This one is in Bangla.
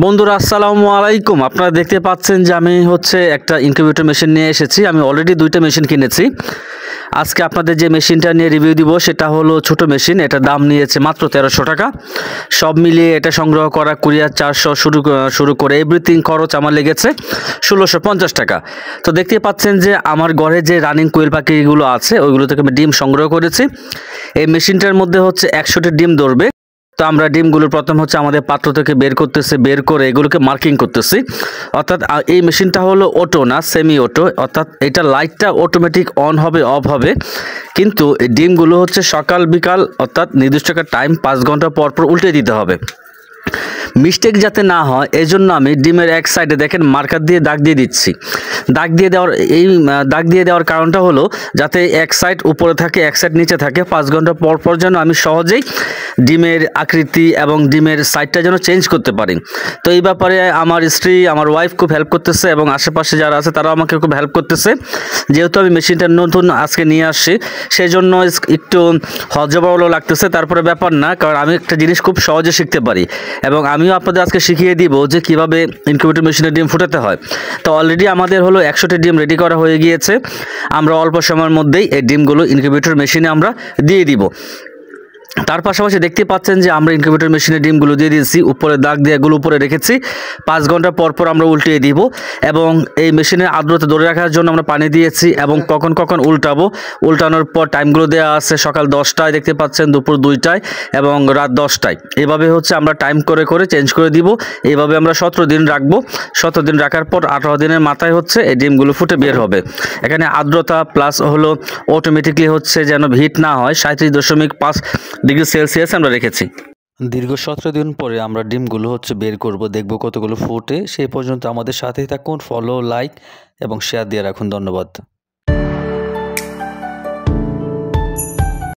বন্ধুরা আসসালামু আলাইকুম। আপনারা দেখতে পাচ্ছেন যে আমি একটা ইনকিউবেটর মেশিন নিয়ে এসেছি। আমি অলরেডি দুইটা মেশিন কিনেছি। আজকে আপনাদের যে মেশিনটা নিয়ে রিভিউ দিব সেটা হলো ছোট মেশিন। এটার দাম নিয়েছে মাত্র 1300 টাকা। সব মিলিয়ে এটা সংগ্রহ করা কুরিয়ার চার্জ শুরু করে এভরিথিং খরচ আমার লেগেছে 1650 টাকা। তো দেখতে পাচ্ছেন যে আমার ঘরে যে রানিং কোয়েল পাখিগুলো আছে ওইগুলো থেকে আমি ডিম সংগ্রহ করেছি। এই মেশিনটার মধ্যে 100টি ডিম ধরবে। তো আমরা ডিমগুলো প্রথম আমাদের পাত্র থেকে বের করে এগুলোকে মার্কিং করতেছি। অর্থাৎ এই মেশিনটা হলো অটো না, সেমি অটো। অর্থাৎ এটা লাইটটা অটোমেটিক অন হবে অফ হবে, কিন্তু এই ডিমগুলো সকাল বিকাল অর্থাৎ নির্দিষ্ট একটা টাইম 5 ঘন্টা পর পর উল্টে দিতে হবে। মিস্টেক যাতে না হয় এই জন্য আমি ডিমের এক সাইডে দেখেন মার্কার দিয়ে দাগ দিয়ে দিচ্ছি। দাগ দিয়ে দেওয়ার কারণটা হলো যাতে এক সাইড উপরে থাকে এক সাইড নিচে থাকে। 5 ঘন্টা পর পর যেন আমি সহজেই ডিমের আকৃতি এবং ডিমের সাইডটা যেন চেঞ্জ করতে পারি। তো এই ব্যাপারে আমার স্ত্রী, আমার ওয়াইফ খুব হেল্প করতেছে এবং আশেপাশে যারা আছে তারাও আমাকে খুব হেল্প করতেছে। যেহেতু আমি মেশিনটা নতুন আজকে নিয়ে আসছি সেই জন্য একটু হজবরল লাগতেছে। তারপরে ব্যাপার না, কারণ আমি একটা জিনিস খুব সহজে শিখতে পারি এবং আমিও আপনাদের আজকে শিখিয়ে দিব যে কিভাবে ইনকিউবেটর মেশিনে ডিম ফুটাতে হয়। তো অলরেডি আমাদের 100টি ডিম রেডি করা হয়ে গিয়েছে। আমরা অল্প সময়ের মধ্যেই এই ডিমগুলো ইনকিউবেটর মেশিনে আমরা দিয়ে দিব। তার পাশাপাশি দেখতে পাচ্ছেন যে আমরা ইনকিউবেটর মেশিনে ডিমগুলো দিয়ে দিয়েছি, উপরে দাগ দিয়ে এগুলো উপরে রেখেছি। 5 ঘন্টা পর পর আমরা উল্টিয়ে দিব এবং এই মেশিনের আর্দ্রতা ধরে রাখার জন্য আমরা পানি দিয়েছি এবং কখন কখন উল্টানোর পর টাইমগুলো দেওয়া আছে। সকাল 10টায় দেখতে পাচ্ছেন, দুপুর 2টায় এবং রাত 10টায়। এভাবে আমরা টাইম করে করে চেঞ্জ করে দিব। এইভাবে আমরা 17 দিন রাখবো। 17 দিন রাখার পর 18 দিনের মাথায় এই ডিমগুলো ফুটে বের হবে। এখানে আর্দ্রতা প্লাস অটোমেটিকলি যেন হিট না হয় 37.5 ডিগ্রি সেলসিয়াস আমরা রেখেছি। দীর্ঘ 17 দিন পরে আমরা ডিমগুলো বের করব, দেখব কতগুলো ফুটে। সেই পর্যন্ত আমাদের সাথেই থাকুন। ফলো, লাইক এবং শেয়ার দিয়ে রাখুন। ধন্যবাদ।